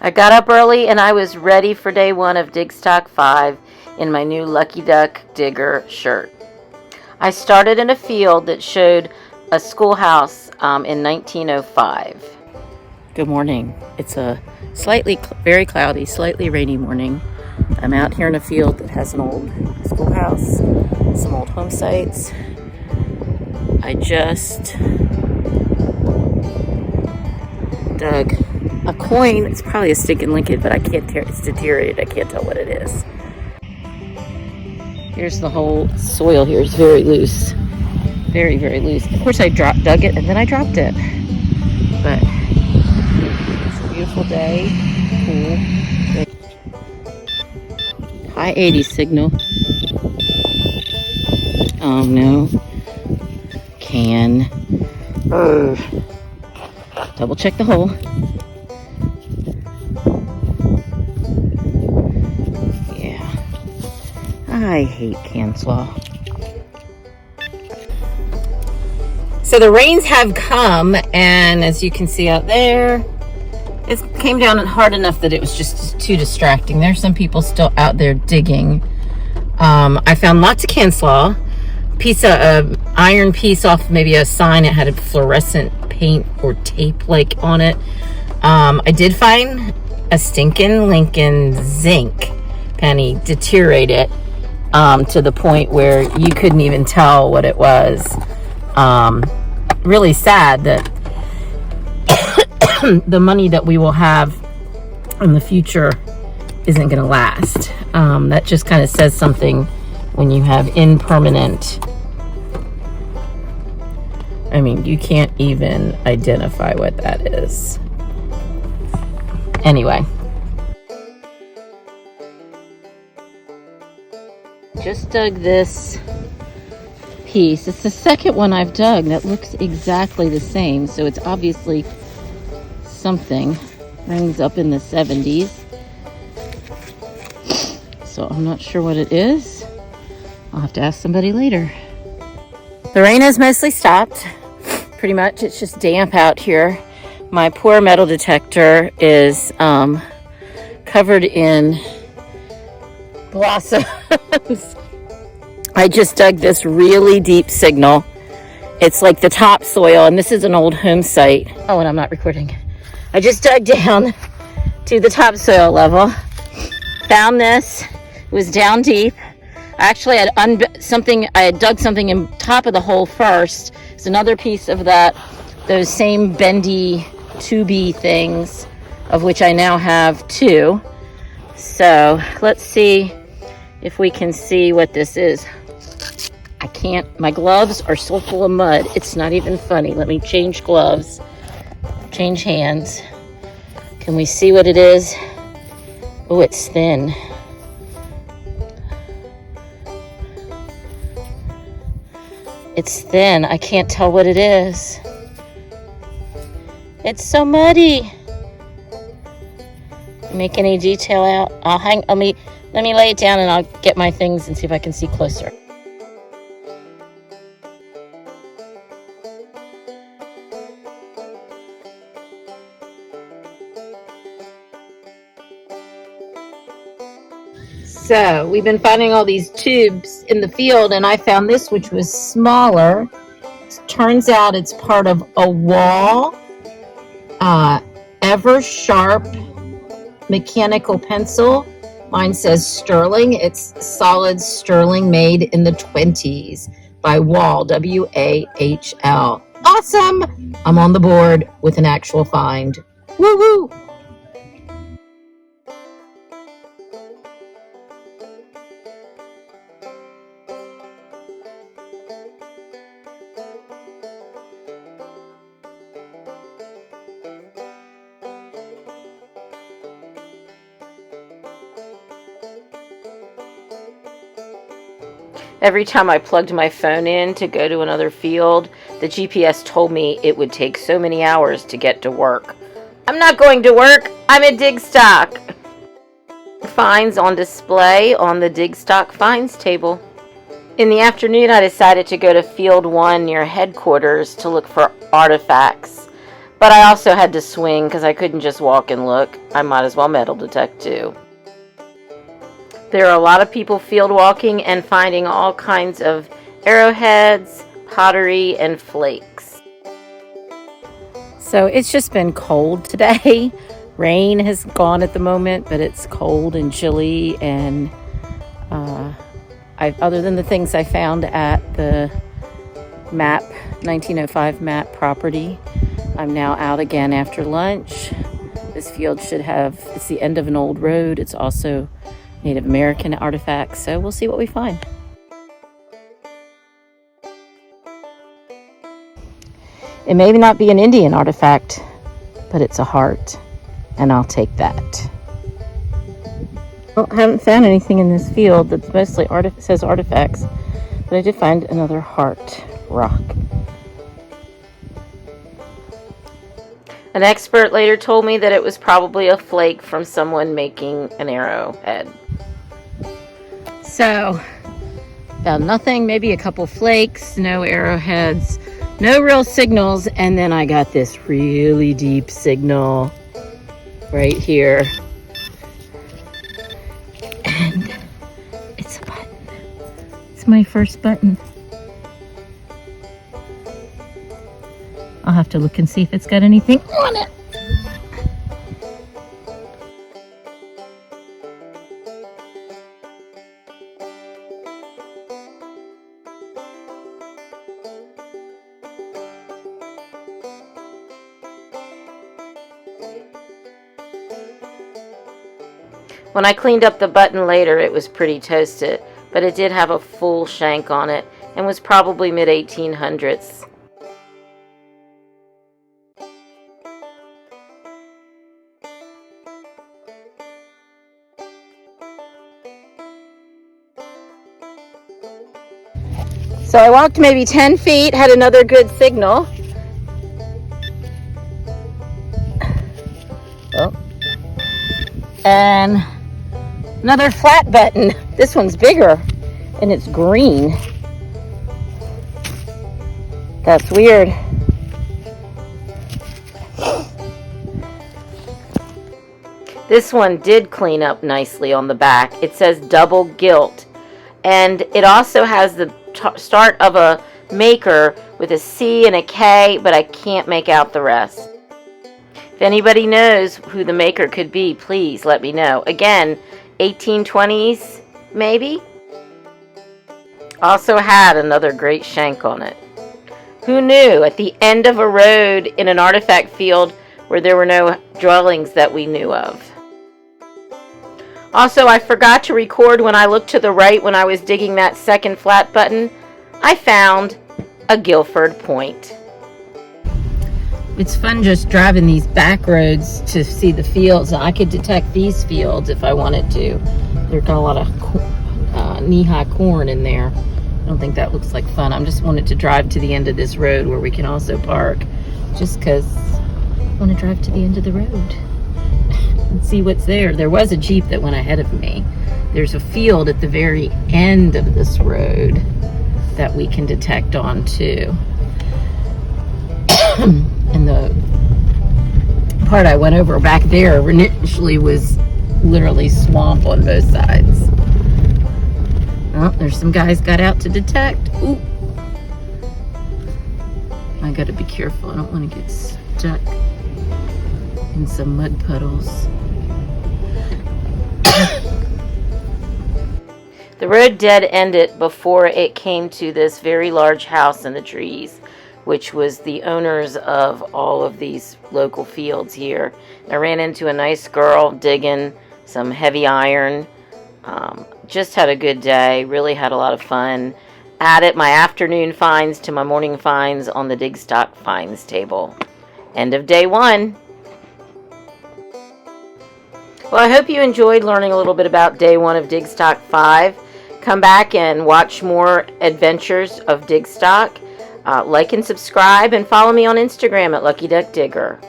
I got up early and I was ready for day one of Digstock V in my new Lucky Duck Digger shirt. I started in a field that showed a schoolhouse in 1905. Good morning. It's a very cloudy, slightly rainy morning. I'm out here in a field that has an old schoolhouse, some old home sites. I just dug a coin. It's probably a stinking Lincoln, but I can't tell. It's deteriorated. I can't tell what it is. Here's the whole soil here. It's very loose. Very, very loose. Of course, I dug it and then I dropped it. But it's a beautiful day. Cool. High 80 signal. Oh no. Can. Double check the hole. Yeah. I hate can slaw. So the rains have come, and as you can see out there, it came down hard enough that it was just too distracting. There's some people still out there digging. I found lots of can slaw. Iron piece off maybe a sign. It had a fluorescent paint or tape like on it. I did find a stinking Lincoln zinc penny, deteriorated to the point where you couldn't even tell what it was. Really sad that the money that we will have in the future isn't going to last. That just kind of says something when you have impermanent. I mean, you can't even identify what that is. Anyway. Just dug this piece. It's the second one I've dug that looks exactly the same. So it's obviously something. Rings up in the 70s. So I'm not sure what it is. I'll have to ask somebody later. The rain has mostly stopped. Pretty much, it's just damp out here. My poor metal detector is covered in blossoms. I just dug this really deep signal. It's like the topsoil, and this is an old home site. Oh, and I'm not recording. I just dug down to the topsoil level. Found this. It was down deep. Actually, I had dug something in top of the hole first. It's another piece of those same bendy, tubey things, of which I now have two. So let's see if we can see what this is. I can't, my gloves are so full of mud. It's not even funny. Let me change gloves, change hands. Can we see what it is? Oh, it's thin. It's thin. I can't tell what it is. It's so muddy. Make any detail out? Let me lay it down and I'll get my things and see if I can see closer. So we've been finding all these tubes in the field, and I found this, which was smaller. Turns out it's part of a wall, ever sharp mechanical pencil. Mine says sterling. It's solid sterling, made in the 20s by Wahl, W-A-H-L. Awesome! I'm on the board with an actual find. Woo woo! Every time I plugged my phone in to go to another field, the GPS told me it would take so many hours to get to work. I'm not going to work. I'm at Digstock. Finds on display on the Digstock finds table. In the afternoon, I decided to go to Field 1 near headquarters to look for artifacts. But I also had to swing because I couldn't just walk and look. I might as well metal detect too. There are a lot of people field walking and finding all kinds of arrowheads, pottery, and flakes. So it's just been cold today. Rain has gone at the moment, but it's cold and chilly, and other than the things I found at the 1905 map property, I'm now out again after lunch. This field it's the end of an old road. It's also Native American artifacts, so we'll see what we find. It may not be an Indian artifact, but it's a heart, and I'll take that. Well, I haven't found anything in this field that's mostly says artifacts, but I did find another heart rock. An expert later told me that it was probably a flake from someone making an arrowhead. So, found nothing, maybe a couple flakes, no arrowheads, no real signals, and then I got this really deep signal right here. And it's a button. It's my first button. I'll have to look and see if it's got anything on it. When I cleaned up the button later, it was pretty toasted, but it did have a full shank on it and was probably mid-1800s. So I walked maybe 10 feet, had another good signal. Oh. And another flat button. This one's bigger and it's green. That's weird. This one did clean up nicely on the back. It says double gilt, and it also has the start of a maker with a C and a K, but I can't make out the rest. If anybody knows who the maker could be, please let me know. Again, 1820s, maybe? Also had another great shank on it. Who knew? At the end of a road in an artifact field where there were no dwellings that we knew of. Also, I forgot to record when I looked to the right when I was digging that second flat button. I found a Guilford point. It's fun just driving these back roads to see the fields. I could detect these fields if I wanted to. They've got a lot of knee-high corn in there. I don't think that looks like fun. I just wanted to drive to the end of this road where we can also park, just because I want to drive to the end of the road and see what's there. There was a Jeep that went ahead of me. There's a field at the very end of this road that we can detect on too. And the part I went over back there initially was literally swamp on both sides. Oh, there's some guys got out to detect. Ooh. I gotta be careful. I don't want to get stuck in some mud puddles. The road dead-ended before it came to this very large house in the trees, which was the owners of all of these local fields here. I ran into a nice girl digging some heavy iron. Just had a good day, really had a lot of fun. Added my afternoon finds to my morning finds on the Digstock finds table. End of day one. Well, I hope you enjoyed learning a little bit about day one of Digstock 5. Come back and watch more adventures of Digstock. Like and subscribe, and follow me on Instagram at Lucky Duck Digger.